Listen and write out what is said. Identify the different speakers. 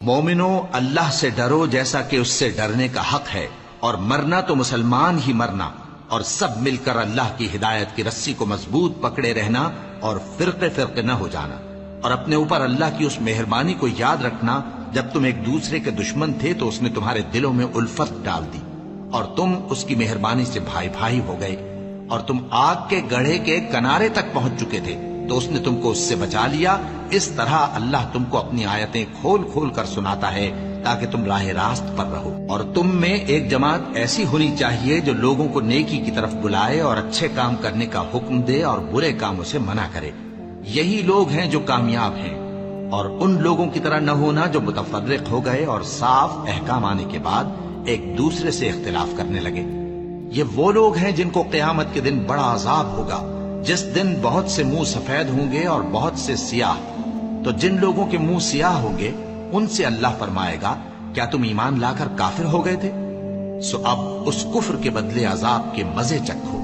Speaker 1: مومنو، اللہ سے ڈرو جیسا کہ اس سے ڈرنے کا حق ہے، اور مرنا تو مسلمان ہی مرنا، اور سب مل کر اللہ کی ہدایت کی رسی کو مضبوط پکڑے رہنا اور فرقے فرقے نہ ہو جانا، اور اپنے اوپر اللہ کی اس مہربانی کو یاد رکھنا جب تم ایک دوسرے کے دشمن تھے تو اس نے تمہارے دلوں میں الفت ڈال دی اور تم اس کی مہربانی سے بھائی بھائی ہو گئے، اور تم آگ کے گڑھے کے کنارے تک پہنچ چکے تھے تو اس نے تم کو اس سے بچا لیا۔ اس طرح اللہ تم کو اپنی آیتیں کھول کھول کر سناتا ہے تاکہ تم راہ راست پر رہو۔ اور تم میں ایک جماعت ایسی ہونی چاہیے جو لوگوں کو نیکی کی طرف بلائے اور اچھے کام کرنے کا حکم دے اور برے کاموں سے منع کرے، یہی لوگ ہیں جو کامیاب ہیں۔ اور ان لوگوں کی طرح نہ ہونا جو متفرق ہو گئے اور صاف احکام آنے کے بعد ایک دوسرے سے اختلاف کرنے لگے۔ یہ وہ لوگ ہیں جن کو قیامت کے دن بڑا عذاب ہوگا، جس دن بہت سے منہ سفید ہوں گے اور بہت سے سیاہ۔ تو جن لوگوں کے منہ سیاہ ہوں گے ان سے اللہ فرمائے گا، کیا تم ایمان لا کر کافر ہو گئے تھے؟ سو اب اس کفر کے بدلے عذاب کے مزے چکھو۔